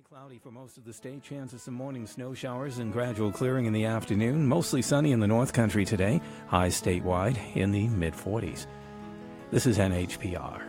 Cloudy for most of the state. Chance of some morning snow showers and gradual clearing in the afternoon. Mostly sunny in the North Country today. Highs statewide in the mid-40s. This is NHPR.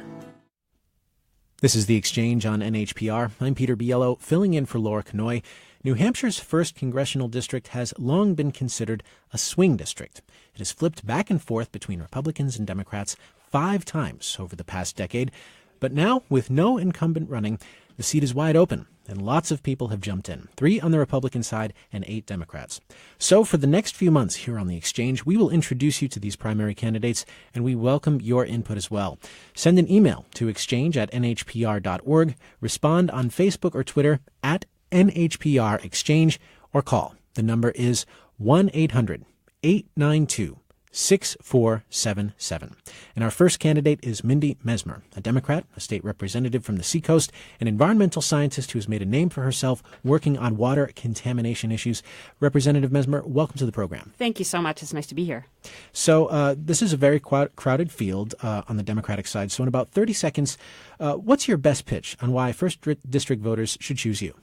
This is The Exchange on NHPR. I'm Peter Biello, filling in for Laura Kanoy. New Hampshire's 1st Congressional District has long been considered a swing district. It has flipped back and forth between Republicans and Democrats 5 times over the past decade. But now, with no incumbent running, the seat is wide open, and lots of people have jumped in, 3 on the Republican side and 8 Democrats. So for the next few months here on The Exchange, we will introduce you to these primary candidates, and we welcome your input as well. Send an email to exchange@nhpr.org, respond on Facebook or Twitter @NHPR Exchange, or call. The number is 1-800-892-6477. And our first candidate is Mindi Messmer, a Democrat, a state representative from the Seacoast, an environmental scientist who has made a name for herself working on water contamination issues. Representative Messmer, welcome to the program. Thank you so much. It's nice to be here. So this is a very crowded field on the Democratic side. So in about 30 seconds, what's your best pitch on why 1st District voters should choose you?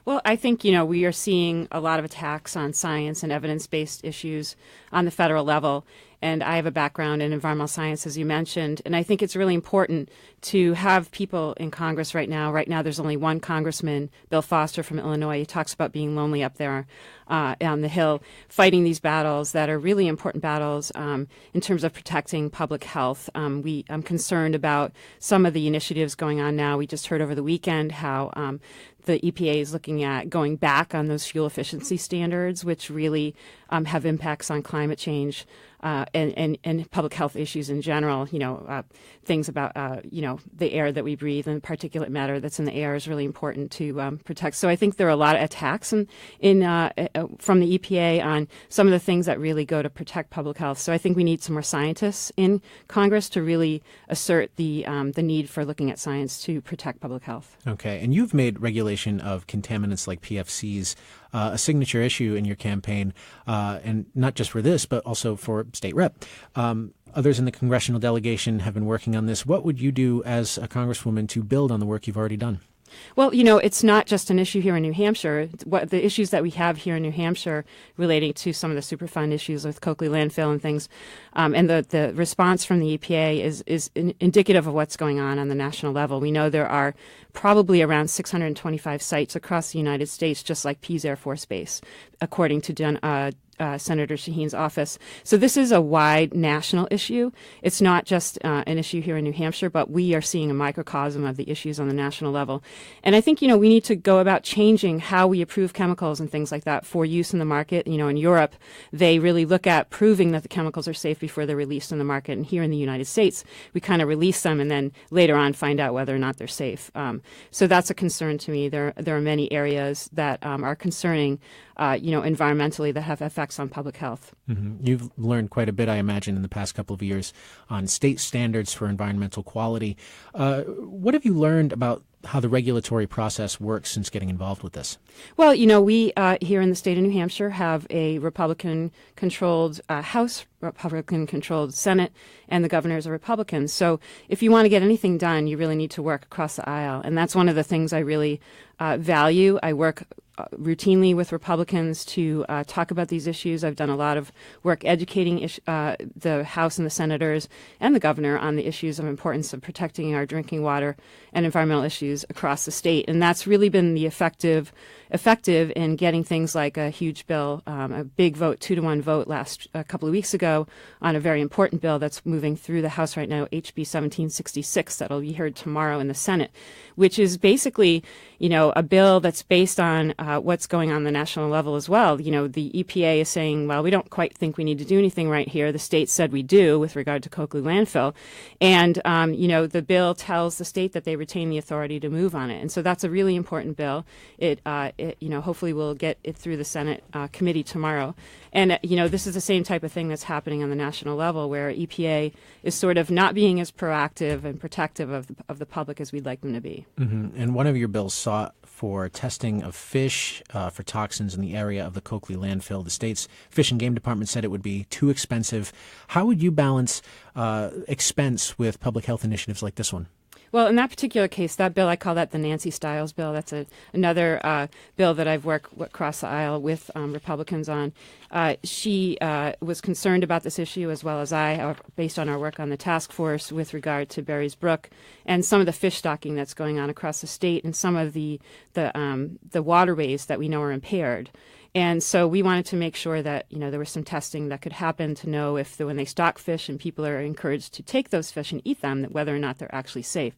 Well, I think, we are seeing a lot of attacks on science and evidence-based issues on the federal level. And I have a background in environmental science, as you mentioned. And I think it's really important to have people in Congress right now. Right now, there's only one congressman, Bill Foster from Illinois. He talks about being lonely up there on the Hill, fighting these battles that are really important battles in terms of protecting public health. I'm concerned about some of the initiatives going on now. We just heard over the weekend how the EPA is looking at going back on those fuel efficiency standards, which really have impacts on climate change and public health issues in general. Things about, the air that we breathe and particulate matter that's in the air is really important to protect. So I think there are a lot of attacks from the EPA on some of the things that really go to protect public health. So I think we need some more scientists in Congress to really assert the need for looking at science to protect public health. Okay. And you've made regulation of contaminants like PFCs a signature issue in your campaign, and not just for this, but also for state rep. Others in the congressional delegation have been working on this. What would you do as a congresswoman to build on the work you've already done? Well, it's not just an issue here in New Hampshire. What the issues that we have here in New Hampshire relating to some of the Superfund issues with Coakley landfill and things, and the response from the EPA is indicative of what's going on the national level. We know there are probably around 625 sites across the United States, just like Pease Air Force Base, according to Senator Shaheen's office. So this is a wide national issue. It's not just an issue here in New Hampshire, but we are seeing a microcosm of the issues on the national level. And I think, we need to go about changing how we approve chemicals and things like that for use in the market. In Europe, they really look at proving that the chemicals are safe before they're released in the market. And here in the United States, we kind of release them and then later on find out whether or not they're safe. So that's a concern to me. There are many areas that are concerning, environmentally that have effects on public health. Mm-hmm. You've learned quite a bit, I imagine, in the past couple of years on state standards for environmental quality. What have you learned about how the regulatory process works since getting involved with this? Well, we here in the state of New Hampshire have a Republican-controlled House, Republican-controlled Senate, and the governor is a Republican. So if you want to get anything done, you really need to work across the aisle. And that's one of the things I really value. I work routinely with Republicans to talk about these issues. I've done a lot of work educating the House and the senators and the governor on the issues of importance of protecting our drinking water and environmental issues across the state. And that's really been the effective in getting things like a huge bill, a big vote, 2-to-1 vote a couple of weeks ago on a very important bill that's moving through the House right now, HB 1766, that'll be heard tomorrow in the Senate, which is basically, a bill that's based on what's going on the national level as well. The EPA is saying, well, we don't quite think we need to do anything right here. The state said we do with regard to Coakley landfill. And, the bill tells the state that they retain the authority to move on it. And so that's a really important bill. It hopefully we'll get it through the Senate committee tomorrow. And, this is the same type of thing that's happening on the national level where EPA is sort of not being as proactive and protective of the public as we'd like them to be. Mm-hmm. And one of your bills sought for testing of fish for toxins in the area of the Coakley landfill. The state's Fish and Game Department said it would be too expensive. How would you balance expense with public health initiatives like this one? Well, in that particular case, that bill, I call that the Nancy Stiles bill. That's another bill that I've worked across the aisle with Republicans on. She was concerned about this issue as well as I, based on our work on the task force with regard to Berry's Brook and some of the fish stocking that's going on across the state and some of the waterways that we know are impaired. And so we wanted to make sure that, there was some testing that could happen to know if when they stock fish and people are encouraged to take those fish and eat them, that whether or not they're actually safe.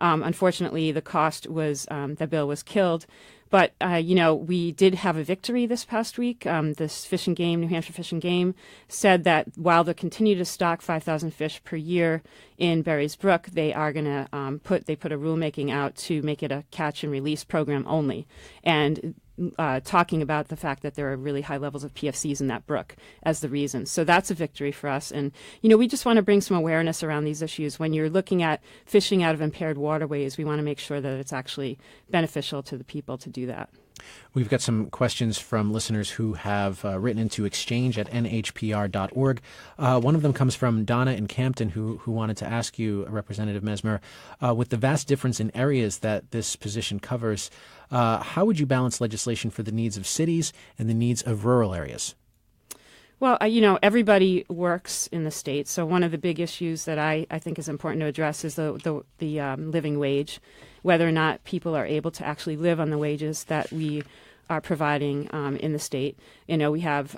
Unfortunately, the cost was, the bill was killed. But, we did have a victory this past week. This Fish and Game, New Hampshire Fish and Game, said that while they'll continue to stock 5,000 fish per year in Berry's Brook, they are going to put a rulemaking out to make it a catch and release program only. And talking about the fact that there are really high levels of PFCs in that brook as the reason. So that's a victory for us. And, we just want to bring some awareness around these issues. When you're looking at fishing out of impaired waterways, we want to make sure that it's actually beneficial to the people to do that. We've got some questions from listeners who have written into exchange@nhpr.org. One of them comes from Donna in Campton, who wanted to ask you, Representative Messmer, with the vast difference in areas that this position covers, how would you balance legislation for the needs of cities and the needs of rural areas? Well, everybody works in the state. So one of the big issues that I think is important to address is the living wage, whether or not people are able to actually live on the wages that we are providing in the state. We have,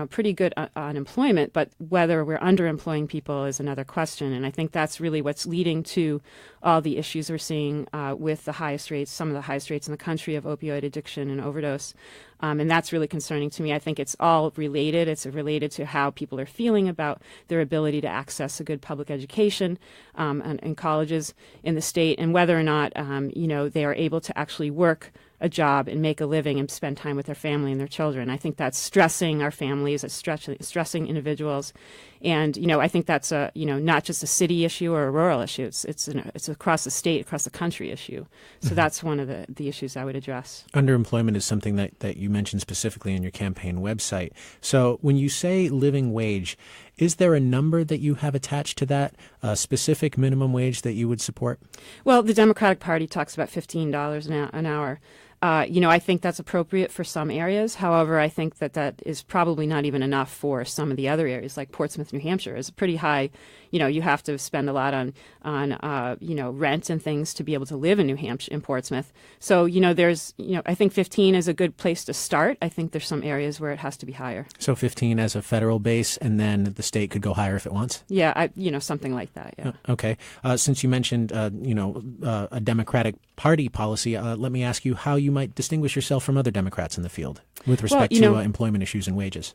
pretty good unemployment, but whether we're underemploying people is another question. And I think that's really what's leading to all the issues we're seeing with the highest rates, some of the highest rates in the country of opioid addiction and overdose. And that's really concerning to me. I think it's all related. It's related to how people are feeling about their ability to access a good public education and colleges in the state, and whether or not, they are able to actually work a job and make a living and spend time with their family and their children. I think that's stressing our families, it's stressing individuals. And, I think that's not just a city issue or a rural issue. It's across the state, across the country issue. So that's one of the issues I would address. Underemployment is something that you mentioned specifically on your campaign website. So when you say living wage, is there a number that you have attached to that, a specific minimum wage that you would support? Well, the Democratic Party talks about $15 an hour. I think that's appropriate for some areas. However, I think that is probably not even enough for some of the other areas, like Portsmouth, New Hampshire is pretty high. You have to spend a lot on rent and things to be able to live in New Hampshire, in Portsmouth. So, there's, I think 15 is a good place to start. I think there's some areas where it has to be higher. So 15 as a federal base, and then the state could go higher if it wants? Yeah, something like that, yeah. Okay. Since you mentioned, a Democratic Party policy, let me ask you how you might distinguish yourself from other Democrats in the field with respect to employment issues and wages.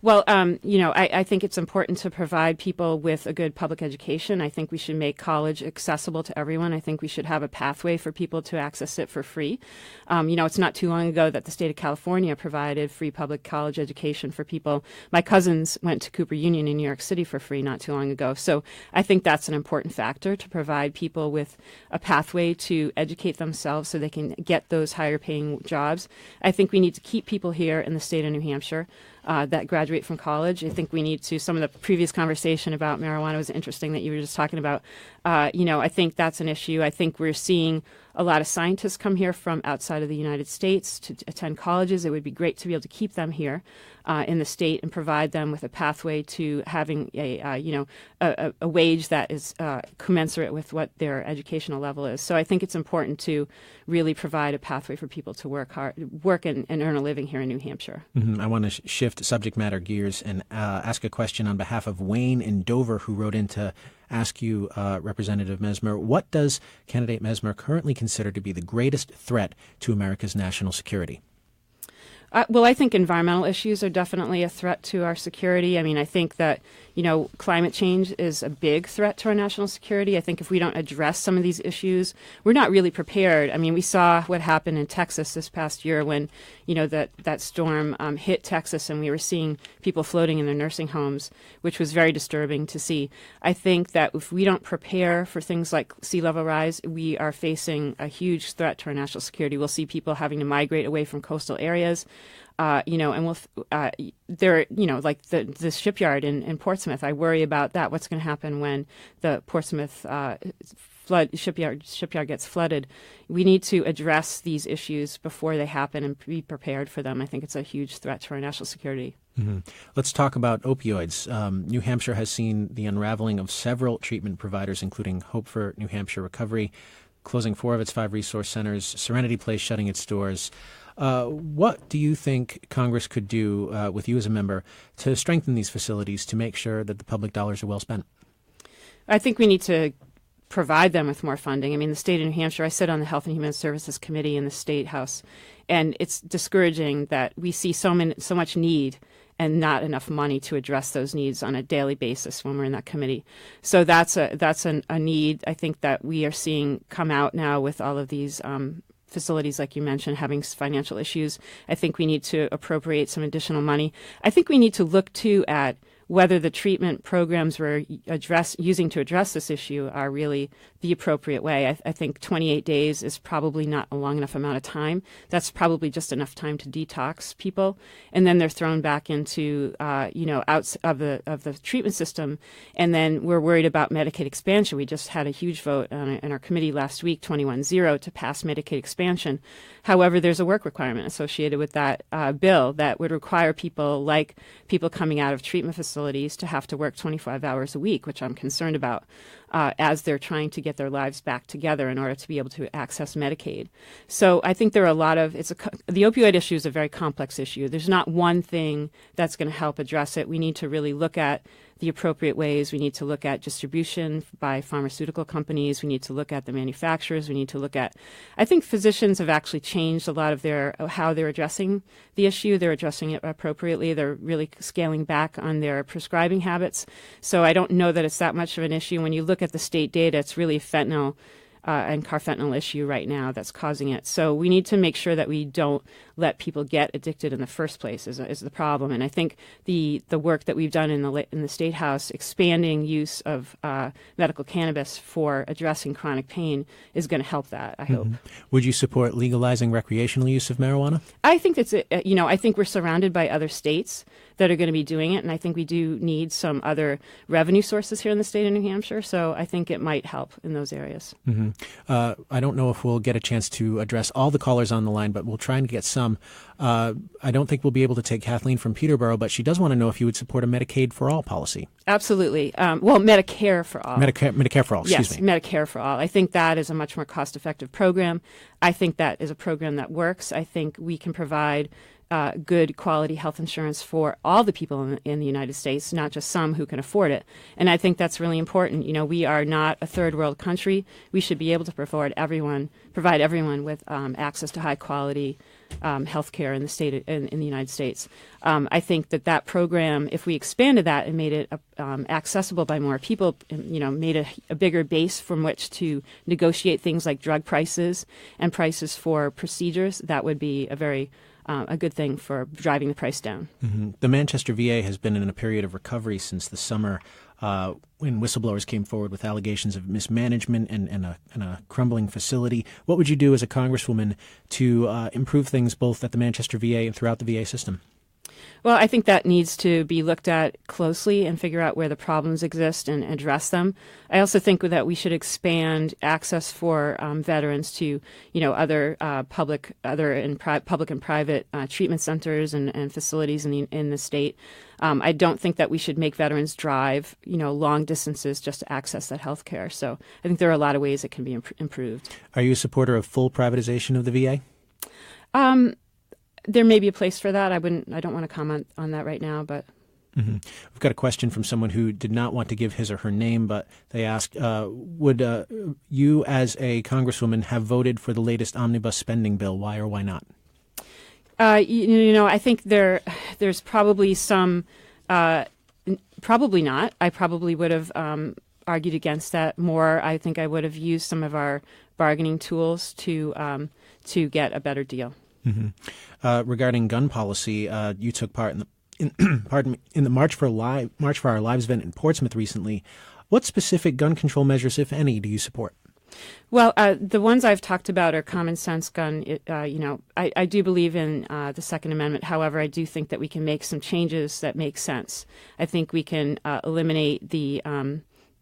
Well, I think it's important to provide people with a good public education. I think we should make college accessible to everyone. I think we should have a pathway for people to access it for free. It's not too long ago that the state of California provided free public college education for people. My cousins went to Cooper Union in New York City for free not too long ago. So I think that's an important factor to provide people with a pathway to educate themselves so they can get those higher paying jobs. I think we need to keep people here in the state of New Hampshire that graduate from college. I think we need to, some of the previous conversation about marijuana was interesting that you were just talking about. I think that's an issue. I think we're seeing a lot of scientists come here from outside of the United States to attend colleges. It would be great to be able to keep them here in the state and provide them with a pathway to having a wage that is commensurate with what their educational level is. So I think it's important to really provide a pathway for people to work and earn a living here in New Hampshire. Mm-hmm. I want to shift subject matter gears and ask a question on behalf of Wayne in Dover, who wrote in to ask you, Representative Messmer, what does candidate Messmer currently consider to be the greatest threat to America's national security? Well, I think environmental issues are definitely a threat to our security. I mean, I think that, climate change is a big threat to our national security. I think if we don't address some of these issues, we're not really prepared. I mean, we saw what happened in Texas this past year when, that storm hit Texas and we were seeing people floating in their nursing homes, which was very disturbing to see. I think that if we don't prepare for things like sea level rise, we are facing a huge threat to our national security. We'll see people having to migrate away from coastal areas. And there, like the shipyard in Portsmouth, I worry about that. What's going to happen when the Portsmouth shipyard gets flooded? We need to address these issues before they happen and be prepared for them. I think it's a huge threat to our national security. Mm-hmm. Let's talk about opioids. New Hampshire has seen the unraveling of several treatment providers, including Hope for New Hampshire Recovery, closing 4 of its 5 resource centers, Serenity Place shutting its doors. What do you think Congress could do, with you as a member, to strengthen these facilities to make sure that the public dollars are well spent? I think we need to provide them with more funding. I mean, the state of New Hampshire, I sit on the Health and Human Services Committee in the State House, and it's discouraging that we see so much need and not enough money to address those needs on a daily basis when we're in that committee. So that's a need, I think, that we are seeing come out now with all of these facilities, like you mentioned, having financial issues. I think we need to appropriate some additional money. I think we need to look, too, at whether the treatment programs we're using to address this issue are really the appropriate way. I think 28 days is probably not a long enough amount of time. That's probably just enough time to detox people, and then they're thrown back into out of the treatment system. And then we're worried about Medicaid expansion. We just had a huge vote in our committee last week, 21-0, to pass Medicaid expansion. However, there's a work requirement associated with that bill that would require people coming out of treatment facilities to have to work 25 hours a week, which I'm concerned about, as they're trying to get their lives back together in order to be able to access Medicaid. So I think there are a lot of the opioid issue is a very complex issue. There's not one thing that's going to help address it. We need to really look at the appropriate ways. We need to look at distribution by pharmaceutical companies. We need to look at the manufacturers. We need to look at, I think physicians have actually changed a lot of how they're addressing the issue. They're addressing it appropriately. They're really scaling back on their prescribing habits. So I don't know that it's that much of an issue. When you look at the state data, it's really fentanyl and carfentanil issue right now that's causing it. So we need to make sure that we don't let people get addicted in the first place is the problem. And I think the work that we've done in the State House, expanding use of medical cannabis for addressing chronic pain, is going to help that, I hope. Would you support legalizing recreational use of marijuana? I think I think we're surrounded by other states that are going to be doing it, and I think we do need some other revenue sources here in the state of New Hampshire, so I think it might help in those areas. Mm-hmm. I don't know if we'll get a chance to address all the callers on the line, but we'll try and get some. I don't think we'll be able to take Kathleen from Peterborough, but she does want to know if you would support a Medicaid for all policy. Absolutely. Medicare for all. Medicare for all, excuse me. Medicare for all. I think that is a much more cost-effective program. I think that is a program that works. I think we can provide good quality health insurance for all the people in the United States, not just some who can afford it. And I think that's really important. We are not a third world country. We should be able to provide everyone with access to high quality health care in the United States. I think that program, if we expanded that and made it accessible by more people, made a bigger base from which to negotiate things like drug prices and prices for procedures, that would be a good thing for driving the price down. Mm-hmm. The Manchester VA has been in a period of recovery since the summer when whistleblowers came forward with allegations of mismanagement and a crumbling facility. What would you do as a congresswoman to improve things both at the Manchester VA and throughout the VA system? Well, I think that needs to be looked at closely and figure out where the problems exist and address them. I also think that we should expand access for veterans to, other public and private treatment centers and facilities in the state. I don't think that we should make veterans drive, long distances just to access that health care. So I think there are a lot of ways it can be improved. Are you a supporter of full privatization of the VA? There may be a place for that. I don't want to comment on that right now, but. Mm-hmm. We've got a question from someone who did not want to give his or her name, but they asked, would you as a congresswoman have voted for the latest omnibus spending bill? Why or why not? I think there's probably some, probably not. I probably would have argued against that more. I think I would have used some of our bargaining tools to get a better deal. Mm-hmm. Regarding gun policy, you took part in the March for Our Lives event in Portsmouth recently. What specific gun control measures, if any, do you support? Well, the ones I've talked about are common sense gun. I do believe in the Second Amendment. However, I do think that we can make some changes that make sense. I think we can eliminate the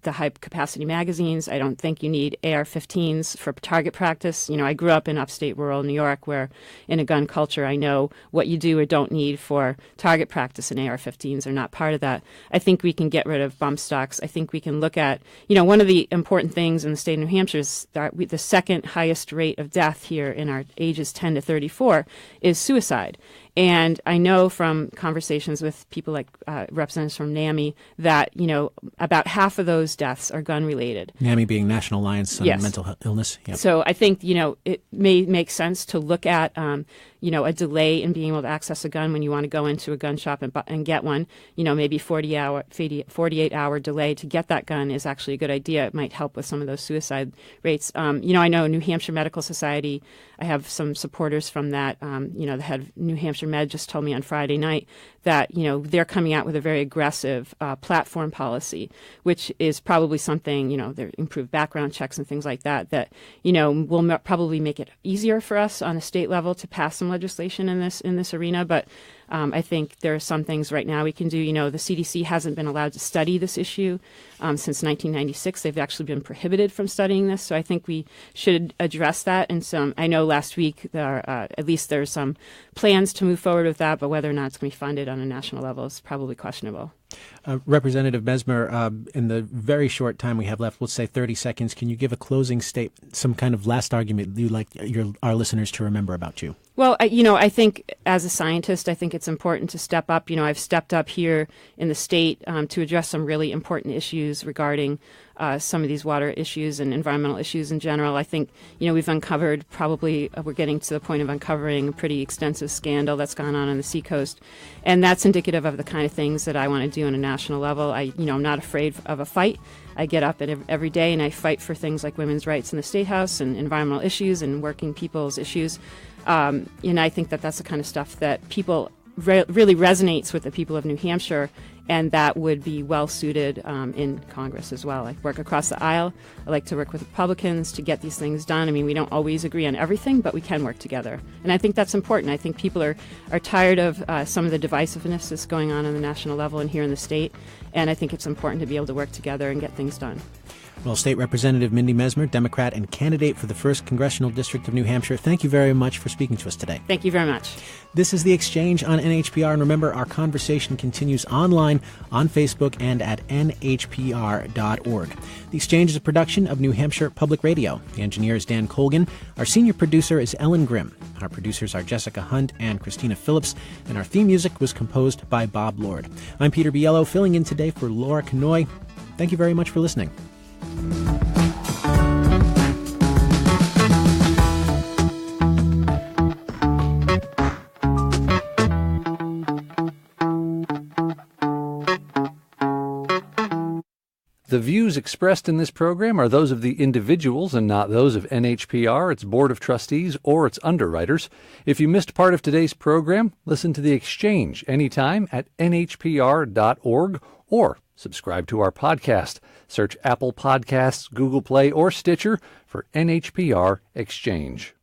high-capacity magazines. I don't think you need AR-15s for target practice. I grew up in upstate rural New York where in a gun culture I know what you do or don't need for target practice, and AR-15s are not part of that. I think we can get rid of bump stocks. I think we can look at, one of the important things in the state of New Hampshire is that the second highest rate of death here in our ages 10 to 34 is suicide. And I know from conversations with people like representatives from NAMI that, about half of those deaths are gun-related. NAMI being National Alliance on Mental Illness. Yep. So I think, it may make sense to look at, a delay in being able to access a gun when you want to go into a gun shop and get one. Maybe 48-hour delay to get that gun is actually a good idea. It might help with some of those suicide rates. I know New Hampshire Medical Society, I have some supporters from that. The head of New Hampshire Med just told me on Friday night that, they're coming out with a very aggressive platform policy, which is probably something, their improved background checks and things like that, will probably make it easier for us on a state level to pass some legislation in this arena. But I think there are some things right now we can do. The CDC hasn't been allowed to study this issue since 1996. They've actually been prohibited from studying this. So I think we should address that. And I know last week at least there's some plans to move forward with that, but whether or not it's going to be funded on a national level is probably questionable. Representative Messmer, in the very short time we have left, we'll say 30 seconds, can you give a closing statement, some kind of last argument you'd like our listeners to remember about you? Well, I think as a scientist, I think it's important to step up. I've stepped up here in the state to address some really important issues regarding some of these water issues and environmental issues in general. I think, we've uncovered we're getting to the point of uncovering a pretty extensive scandal that's gone on the Seacoast. And that's indicative of the kind of things that I want to do on a national level. I'm not afraid of a fight. I get up every day and I fight for things like women's rights in the State House and environmental issues and working people's issues. And I think that's the kind of stuff that people really resonates with the people of New Hampshire, and that would be well suited in Congress as well. I work across the aisle. I like to work with Republicans to get these things done. I mean, we don't always agree on everything, but we can work together. And I think that's important. I think people are tired of some of the divisiveness that's going on the national level and here in the state, and I think it's important to be able to work together and get things done. Well, State Representative Mindi Messmer, Democrat and candidate for the 1st Congressional District of New Hampshire, thank you very much for speaking to us today. Thank you very much. This is The Exchange on NHPR, and remember, our conversation continues online, on Facebook, and at nhpr.org. The Exchange is a production of New Hampshire Public Radio. The engineer is Dan Colgan. Our senior producer is Ellen Grimm. Our producers are Jessica Hunt and Christina Phillips, and our theme music was composed by Bob Lord. I'm Peter Biello, filling in today for Laura Knoy. Thank you very much for listening. The views expressed in this program are those of the individuals and not those of NHPR, its Board of Trustees, or its underwriters. If you missed part of today's program, listen to The Exchange anytime at nhpr.org or subscribe to our podcast. Search Apple Podcasts, Google Play, or Stitcher for NHPR Exchange.